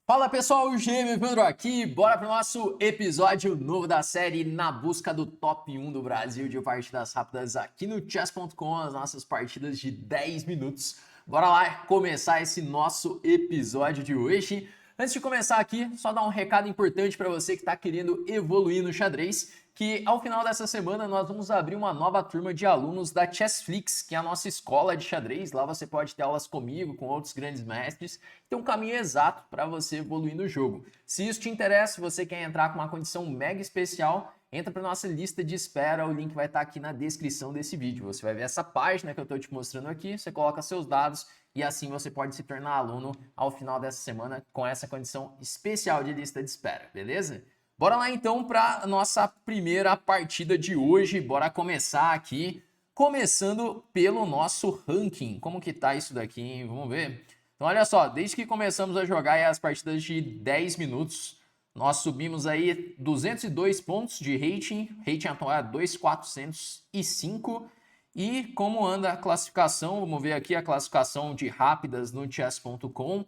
Fala pessoal, o Gêmeo Pedro aqui, bora pro nosso episódio novo da série Na Busca do Top 1 do Brasil de partidas rápidas aqui no chess.com, as nossas partidas de 10 minutos. Bora lá começar esse nosso episódio de hoje. Antes de começar aqui, só dar um recado importante para você que está querendo evoluir no xadrez, que ao final dessa semana nós vamos abrir uma nova turma de alunos da Chessflix, que é a nossa escola de xadrez. Lá você pode ter aulas comigo, com outros grandes mestres, tem um caminho exato para você evoluir no jogo. Se isso te interessa, se você quer entrar com uma condição mega especial, entra para nossa lista de espera, o link vai estar aqui na descrição desse vídeo. Você vai ver essa página que eu estou te mostrando aqui, você coloca seus dados e assim você pode se tornar aluno ao final dessa semana com essa condição especial de lista de espera, beleza? Bora lá então para a nossa primeira partida de hoje, bora começar aqui, começando pelo nosso ranking. Como que tá isso daqui, hein? Vamos ver. Então olha só, desde que começamos a jogar as partidas de 10 minutos, nós subimos aí 202 pontos de rating atual é 2.405. E como anda a classificação, vamos ver aqui a classificação de rápidas no chess.com.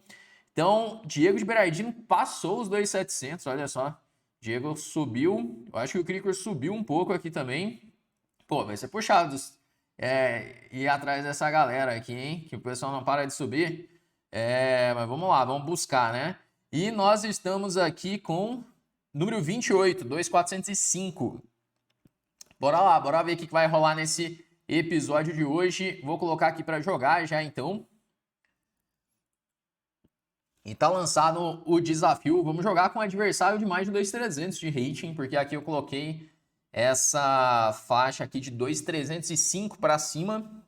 Então, Diego de Berardino passou os 2.700, olha só. Diego subiu, eu acho que o Cricor subiu um pouco aqui também. Pô, vai ser puxado ir atrás dessa galera aqui, hein? Que o pessoal não para de subir. Mas vamos lá, vamos buscar, né? E nós estamos aqui com número 28, 2.405. Bora lá, bora ver o que vai rolar nesse episódio de hoje. Vou colocar aqui para jogar já então. E tá lançado o desafio. Vamos jogar com um adversário de mais de 2.300 de rating, porque aqui eu coloquei essa faixa aqui de 2.305 para cima.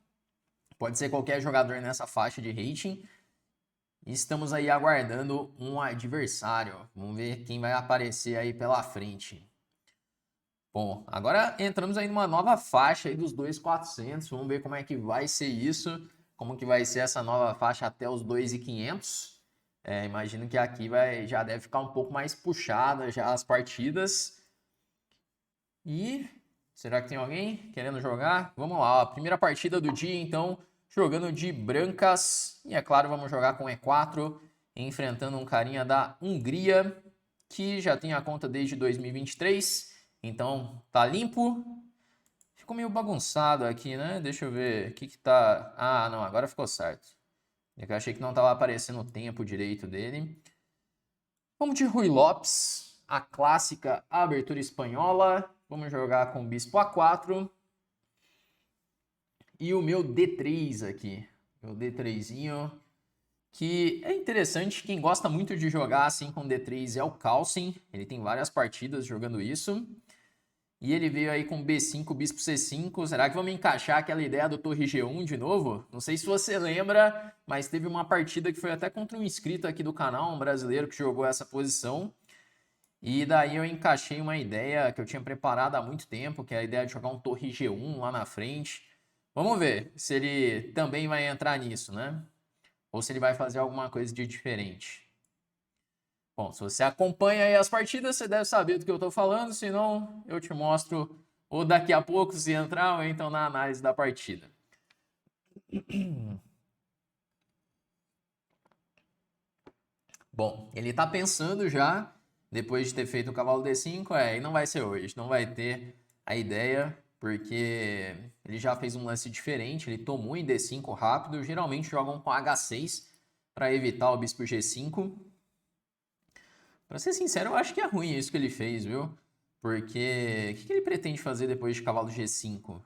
Pode ser qualquer jogador nessa faixa de rating. E estamos aí aguardando um adversário. Vamos ver quem vai aparecer aí pela frente. Bom, agora entramos aí numa nova faixa aí dos 2.400. Vamos ver como é que vai ser isso. Como que vai ser essa nova faixa até os 2.500. Imagino que aqui já deve ficar um pouco mais puxada já as partidas. E será que tem alguém querendo jogar? Vamos lá, ó, a primeira partida do dia, então, jogando de brancas. E é claro, vamos jogar com E4, enfrentando um carinha da Hungria, que já tem a conta desde 2023. Então, tá limpo. Ficou meio bagunçado aqui, né? Deixa eu ver o que tá... Ah, não, agora ficou certo. Eu achei que não estava aparecendo o tempo direito dele. Vamos de Rui Lopes, a clássica abertura espanhola. Vamos jogar com bispo A4. E o meu D3 aqui. Meu D3zinho. Que é interessante, quem gosta muito de jogar assim com D3 é o Carlsen. Ele tem várias partidas jogando isso. E ele veio aí com B5, bispo C5. Será que vamos encaixar aquela ideia do torre G1 de novo? Não sei se você lembra, mas teve uma partida que foi até contra um inscrito aqui do canal, um brasileiro que jogou essa posição. E daí eu encaixei uma ideia que eu tinha preparado há muito tempo, que é a ideia de jogar um torre G1 lá na frente. Vamos ver se ele também vai entrar nisso, né? Ou se ele vai fazer alguma coisa de diferente. Bom, se você acompanha aí as partidas, você deve saber do que eu estou falando, senão eu te mostro ou daqui a pouco se entrar ou então na análise da partida. Bom, ele está pensando já, depois de ter feito o cavalo D5, e não vai ser hoje, não vai ter a ideia, porque ele já fez um lance diferente, ele tomou em D5 rápido, geralmente jogam com H6 para evitar o bispo G5. Pra ser sincero, eu acho que é ruim isso que ele fez, viu? Porque o que ele pretende fazer depois de cavalo G5?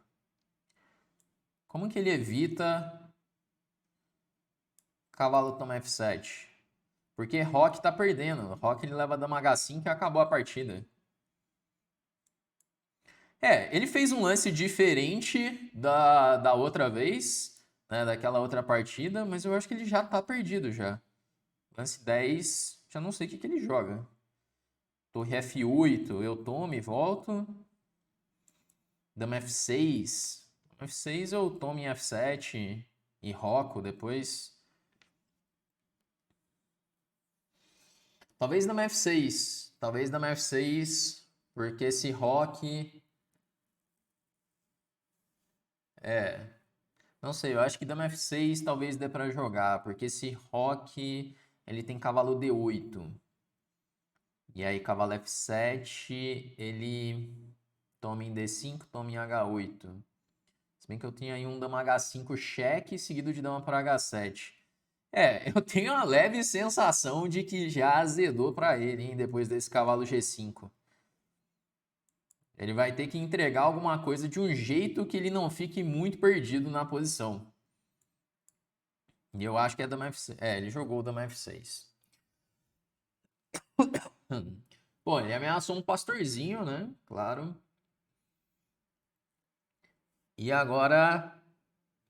Como que ele evita cavalo toma F7? Porque Roque tá perdendo. Roque ele leva dama H5 e acabou a partida. Ele fez um lance diferente da outra vez, né, daquela outra partida, mas eu acho que ele já tá perdido já. Lance 10, já não sei o que ele joga. Torre F8, eu tomo e volto. Dama F6. Dama F6 eu tomo em F7 e roco depois. Talvez dama F6. Talvez dama F6, porque esse roque... Não sei, eu acho que dama F6 talvez dê pra jogar, porque esse roque ele tem cavalo D8. E aí cavalo F7, ele toma em D5, toma em H8. Se bem que eu tenho aí um dama H5 cheque, seguido de dama para H7. Eu tenho uma leve sensação de que já azedou para ele, hein, depois desse cavalo G5. Ele vai ter que entregar alguma coisa de um jeito que ele não fique muito perdido na posição. E eu acho que é dama F6. Ele jogou dama F6. Bom, ele ameaçou um pastorzinho, né? Claro. E agora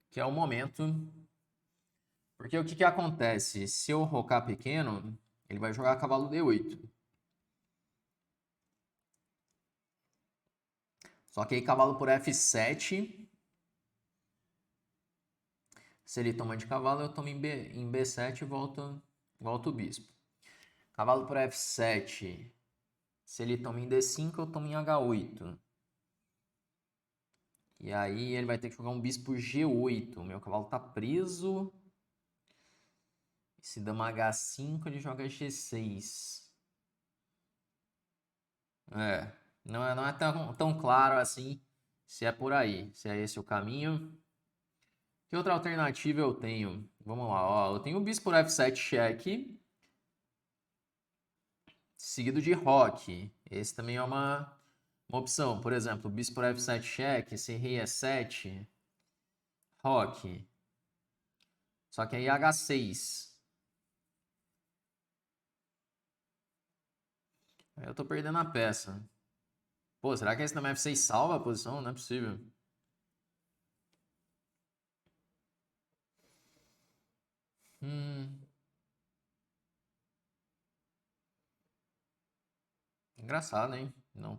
que é o momento. Porque o que acontece? Se eu rocar pequeno, ele vai jogar cavalo D8. Só que aí cavalo por F7. Se ele toma de cavalo, eu tomo em B7 e volto o bispo. Cavalo por F7. Se ele toma em D5, eu tomo em H8. E aí ele vai ter que jogar um bispo G8. O meu cavalo tá preso. Se dama H5, ele joga G6. Não é tão claro assim se é por aí, se é esse o caminho. Que outra alternativa eu tenho? Vamos lá, ó. Eu tenho o bispo por F7 cheque, seguido de roque. Esse também é uma opção. Por exemplo, bispo por F7 cheque, se rei E7, roque. Só que aí H6. Aí eu tô perdendo a peça. Pô, será que esse dama F6 salva a posição? Não é possível. Engraçado, hein? Não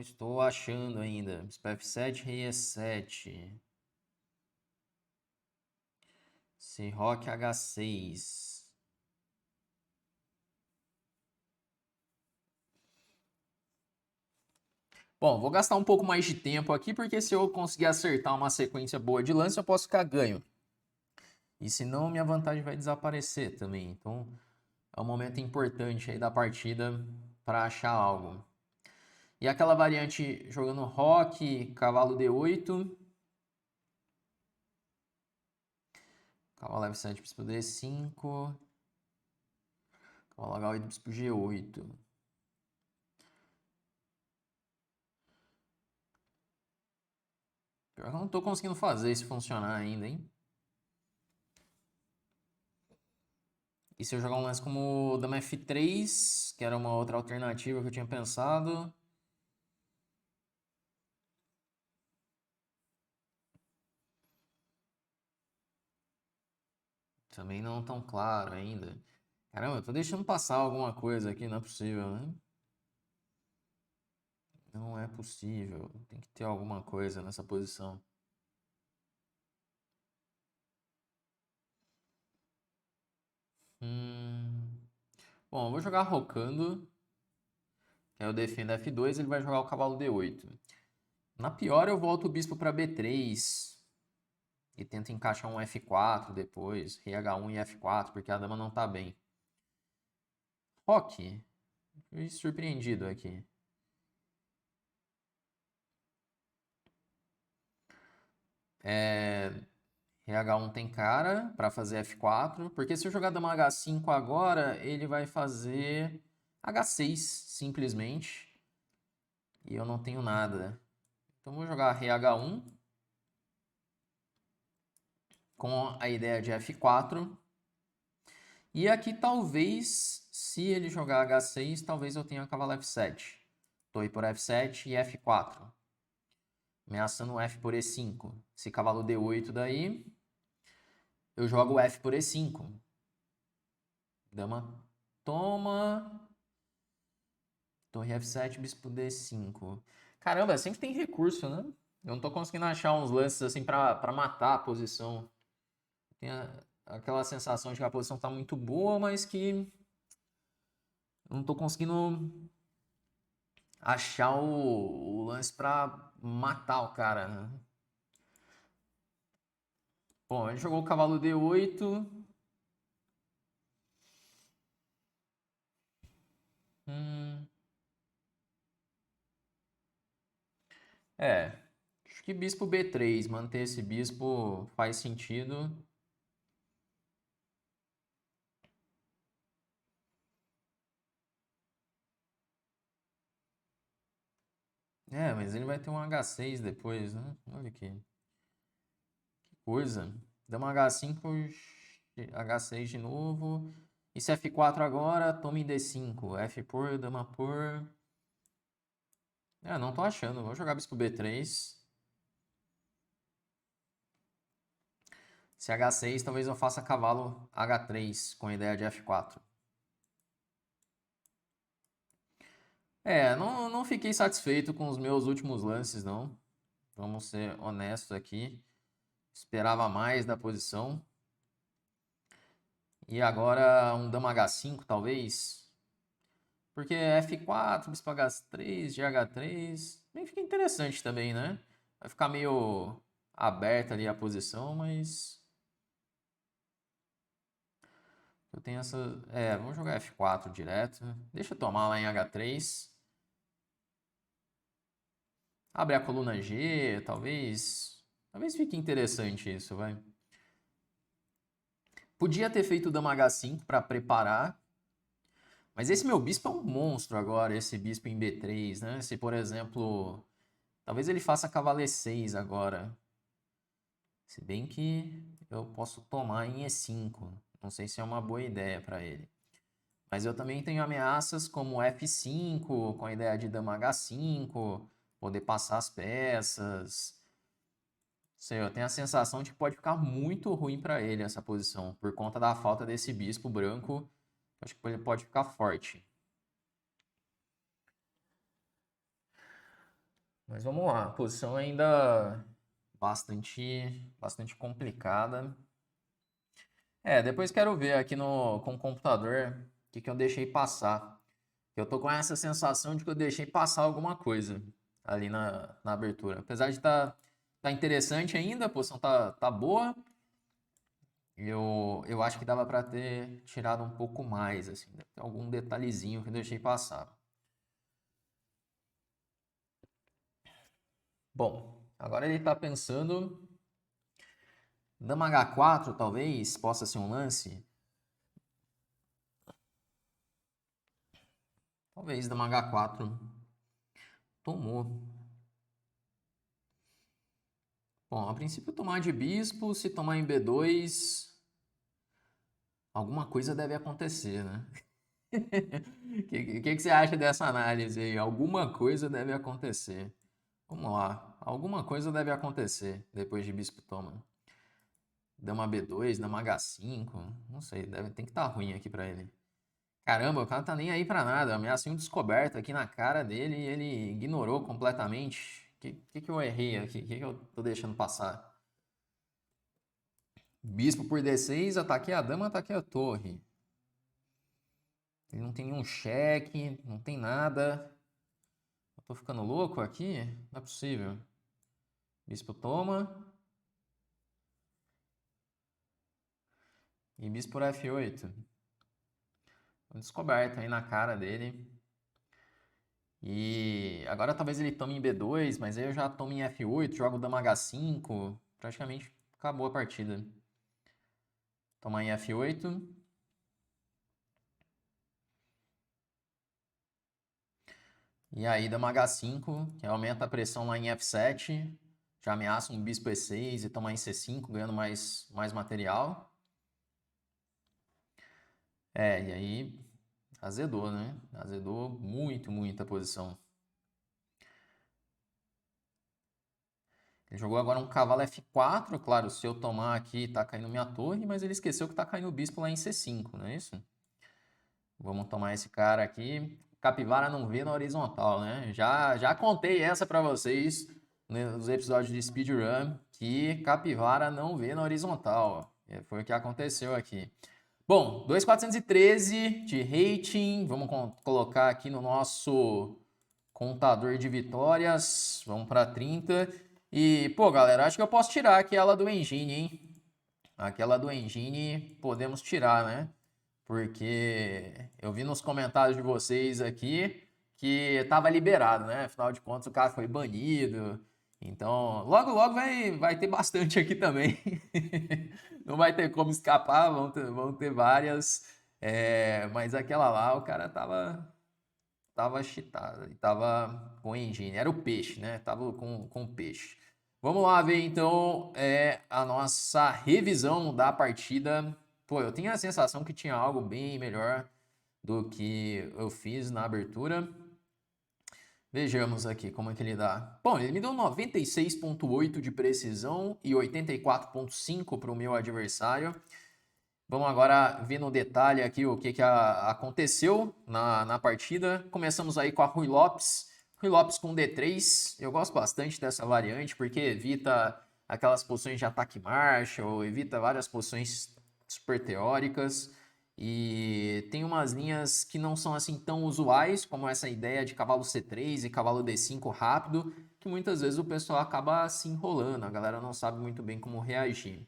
estou achando ainda. Bispo F7, rei E7. Se roque H6. Bom, vou gastar um pouco mais de tempo aqui, porque se eu conseguir acertar uma sequência boa de lance, eu posso ficar ganho. E senão, minha vantagem vai desaparecer também. Então, é um momento importante aí da partida para achar algo. E aquela variante jogando roque, cavalo D8. Cavalo F7, bispo D5. Cavalo H8, bispo G8. Pior que eu não tô conseguindo fazer isso funcionar ainda, hein? E se eu jogar um lance como dama F3, que era uma outra alternativa que eu tinha pensado. Também não tão claro ainda. Caramba, eu tô deixando passar alguma coisa aqui, não é possível, né? Não é possível. Tem que ter alguma coisa nessa posição. Bom, eu vou jogar rocando. Que aí eu defendo F2, ele vai jogar o cavalo D8. Na pior, eu volto o bispo para B3 e tento encaixar um F4 depois, rei H1 e F4, porque a dama não tá bem. Roque. Fui surpreendido aqui. Rei H1 tem cara para fazer F4, porque se eu jogar dama H5 agora, ele vai fazer H6 simplesmente. E eu não tenho nada. Então vou jogar rei H1 com a ideia de F4. E aqui talvez, se ele jogar H6, talvez eu tenha cavalo F7. Torre por F7 e F4. Ameaçando F por E5. Se cavalo D8 daí, eu jogo F por E5. Dama toma. Torre F7, bispo D5. Caramba, sempre tem recurso, né? Eu não tô conseguindo achar uns lances assim pra matar a posição. Tem aquela sensação de que a posição tá muito boa, mas que eu não tô conseguindo achar o lance pra matar o cara, né? Bom, ele jogou o cavalo D8. Hum, é, acho que bispo B3, manter esse bispo faz sentido. É, mas ele vai ter um H6 depois, né? Olha que coisa. Dama H5, H6 de novo. E se F4 agora, tome D5. F por, dama por. É, não tô achando. Vou jogar bispo B3. Se H6, talvez eu faça cavalo H3 com a ideia de F4. É, não fiquei satisfeito com os meus últimos lances, não. Vamos ser honestos aqui. Esperava mais da posição. E agora um dama H5, talvez. Porque F4, bispo H3, GH3. Bem, fica interessante também, né? Vai ficar meio aberta ali a posição, mas. Eu tenho essa. É, vamos jogar F4 direto. Deixa eu tomar lá em H3. Abre a coluna G, talvez. Talvez fique interessante isso, vai. Podia ter feito dama H5 para preparar. Mas esse meu bispo é um monstro agora, esse bispo em B3, né? Se, por exemplo, talvez ele faça cavalo E6 agora. Se bem que eu posso tomar em E5. Não sei se é uma boa ideia para ele. Mas eu também tenho ameaças como F5, com a ideia de dama H5, poder passar as peças. Sei, eu tenho a sensação de que pode ficar muito ruim para ele essa posição, por conta da falta desse bispo branco. Acho que ele pode ficar forte. Mas vamos lá, posição ainda bastante complicada. É, depois quero ver aqui com o computador o que eu deixei passar. Eu tô com essa sensação de que eu deixei passar alguma coisa ali na abertura. Apesar de tá interessante ainda, a posição tá boa. Eu acho que dava para ter tirado um pouco mais, assim, deve ter algum detalhezinho que eu deixei passar. Bom, agora ele está pensando. Dama H4 talvez possa ser um lance. Talvez dama H4 tomou. Bom, a princípio tomar de bispo, se tomar em B2, alguma coisa deve acontecer, né? O que você acha dessa análise aí? Alguma coisa deve acontecer. Vamos lá. Alguma coisa deve acontecer depois de bispo toma. Dama B2, dama H5. Não sei, tem que estar ruim aqui pra ele. Caramba, o cara tá nem aí pra nada. Ameaça um descoberto aqui na cara dele e ele ignorou completamente. Que eu errei aqui? O que eu tô deixando passar? Bispo por D6, ataquei a dama, ataquei a torre. Ele não tem nenhum cheque, não tem nada. Eu tô ficando louco aqui? Não é possível. Bispo toma. E bispo por F8. Descoberto aí na cara dele. E agora talvez ele tome em B2, mas aí eu já tomo em F8, jogo dama H5. Praticamente acabou a partida. Tomar em F8. E aí dama H5, que aumenta a pressão lá em F7. Já ameaça um bispo E6 e tomar em C5, ganhando mais material. É, e aí azedou, né? Azedou muito a posição. Ele jogou agora um cavalo F4, claro, se eu tomar aqui tá caindo minha torre, mas ele esqueceu que tá caindo o bispo lá em C5, não é isso? Vamos tomar esse cara aqui. Capivara não vê na horizontal, né? Já contei essa pra vocês nos episódios de speedrun, que capivara não vê na horizontal. Foi o que aconteceu aqui. Bom, 2.413 de rating. Vamos colocar aqui no nosso contador de vitórias. Vamos para 30. E, pô, galera, acho que eu posso tirar aquela do Engine, hein? Aquela do Engine podemos tirar, né? porque eu vi nos comentários de vocês aqui que tava liberado, né? Afinal de contas, o cara foi banido. Então, logo, logo vai ter bastante aqui também. Não vai ter como escapar, vão ter várias. Mas aquela lá, o cara tava cheatado, tava com engine. Era o peixe, né? Tava com peixe. Vamos lá ver então a nossa revisão da partida. Pô, eu tinha a sensação que tinha algo bem melhor do que eu fiz na abertura. Vejamos aqui como é que ele dá. Bom, ele me deu 96,8 de precisão e 84,5 para o meu adversário. Vamos agora ver no detalhe aqui o que aconteceu na partida. Começamos aí com a Rui Lopes. Rui Lopes com D3. Eu gosto bastante dessa variante porque evita aquelas posições de ataque Marshall, evita várias posições super teóricas. E tem umas linhas que não são assim tão usuais, como essa ideia de cavalo C3 e cavalo D5 rápido, que muitas vezes o pessoal acaba se enrolando, a galera não sabe muito bem como reagir.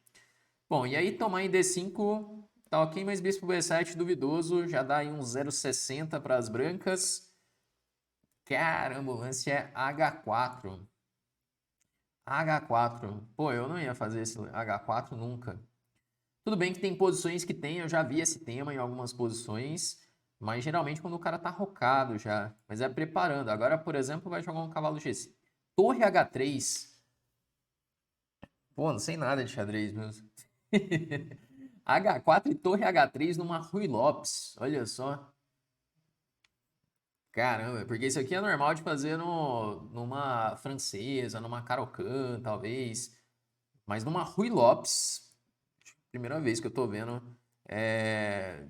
Bom, e aí tomar em D5 tá ok, mas bispo B7 duvidoso, já dá aí um 0,60 para as brancas. Caramba, o lance é H4. H4. Pô, eu não ia fazer esse H4 nunca. Tudo bem que tem posições que tem, eu já vi esse tema em algumas posições, mas geralmente quando o cara tá rocado já, mas é preparando. Agora, por exemplo, vai jogar um cavalo G5. Torre H3. Pô, não sei nada de xadrez mesmo. H4 e torre H3 numa Rui Lopes. Olha só. Caramba, porque isso aqui é normal de fazer numa francesa, numa Caro-Kann, talvez. Mas numa Rui Lopes, primeira vez que eu tô vendo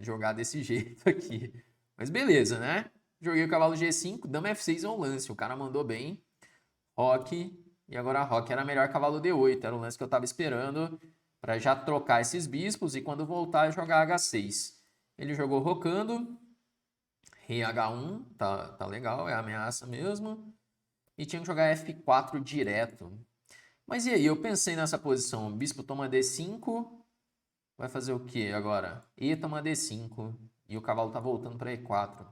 jogar desse jeito aqui. Mas beleza, né? Joguei o cavalo G5, dama F6 é um lance. O cara mandou bem. Roque. E agora a Roque era melhor cavalo D8. Era o lance que eu tava esperando para já trocar esses bispos e quando voltar jogar H6. Ele jogou rocando. Rei H1, tá legal, é ameaça mesmo. E tinha que jogar F4 direto. Mas e aí, eu pensei nessa posição. Bispo toma D5. Vai fazer o que agora? E toma D5. E o cavalo tá voltando para E4.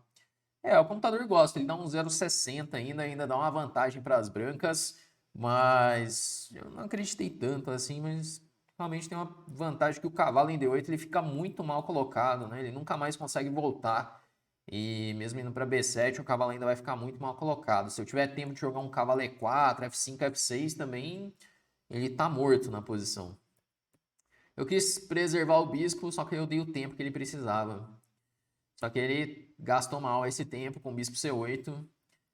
O computador gosta, ele dá um 0,60 ainda dá uma vantagem para as brancas. Mas eu não acreditei tanto assim, mas realmente tem uma vantagem que o cavalo em D8 ele fica muito mal colocado, né? Ele nunca mais consegue voltar. E mesmo indo para B7, o cavalo ainda vai ficar muito mal colocado. Se eu tiver tempo de jogar um cavalo E4, F5, F6 também, ele tá morto na posição. Eu quis preservar o bispo, só que eu dei o tempo que ele precisava. Só que ele gastou mal esse tempo com o bispo C8.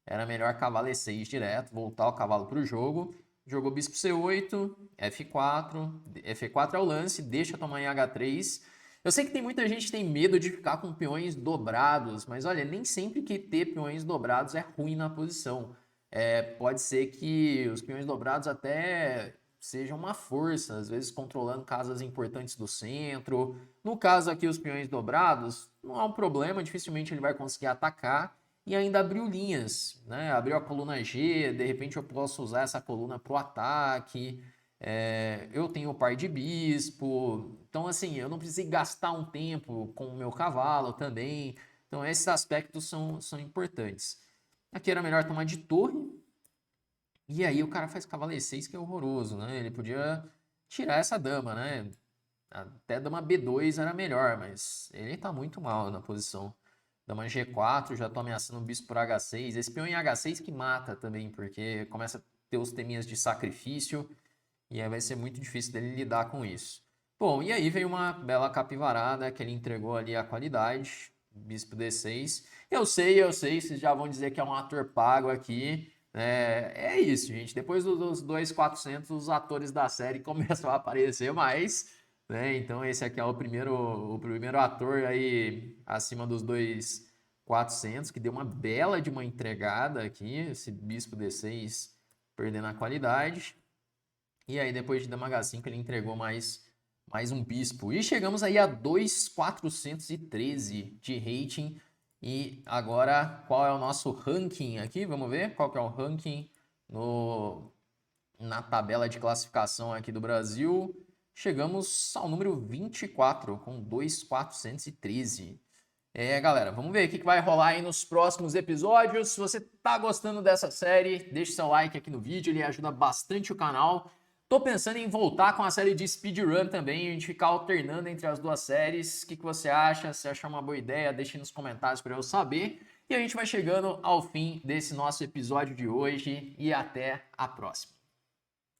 Era melhor cavalo E6 direto, voltar o cavalo para o jogo. Jogou bispo C8, F4, F4 é o lance, deixa tomar em H3. Eu sei que tem muita gente que tem medo de ficar com peões dobrados, mas olha, nem sempre que ter peões dobrados é ruim na posição. Pode ser que os peões dobrados até sejam uma força, às vezes controlando casas importantes do centro. No caso aqui, os peões dobrados, não há um problema, dificilmente ele vai conseguir atacar e ainda abriu linhas, né? Abriu a coluna G, de repente eu posso usar essa coluna para o ataque. Eu tenho o par de bispo, então assim, eu não precisei gastar um tempo com o meu cavalo também. Então esses aspectos são importantes. Aqui era melhor tomar de torre, e aí o cara faz cavalo E6, que é horroroso, né? Ele podia tirar essa dama, né? Até dama B2 era melhor, mas ele tá muito mal na posição. Dama G4, já tô ameaçando o bispo por H6. Esse peão em H6 que mata também, porque começa a ter os teminhas de sacrifício e aí vai ser muito difícil dele lidar com isso. Bom, e aí veio uma bela capivarada que ele entregou ali a qualidade. Bispo D6. Eu sei, vocês já vão dizer que é um ator pago aqui. É isso, gente. Depois dos 2.400, os atores da série começam a aparecer mais. Né? Então esse aqui é o primeiro ator aí acima dos 2.400 que deu uma bela de uma entregada aqui, esse bispo D6 perdendo a qualidade. E aí depois de dama H5 ele entregou mais um bispo. E chegamos aí a 2.413 de rating. E agora qual é o nosso ranking aqui? Vamos ver qual que é o ranking na tabela de classificação aqui do Brasil. chegamos ao número 24, com 2.413. Galera, vamos ver o que vai rolar aí nos próximos episódios. Se você tá gostando dessa série, deixe seu like aqui no vídeo, ele ajuda bastante o canal. Tô pensando em voltar com a série de speedrun também, a gente ficar alternando entre as duas séries. O que você acha? Se achar uma boa ideia, deixe nos comentários para eu saber. E a gente vai chegando ao fim desse nosso episódio de hoje e até a próxima.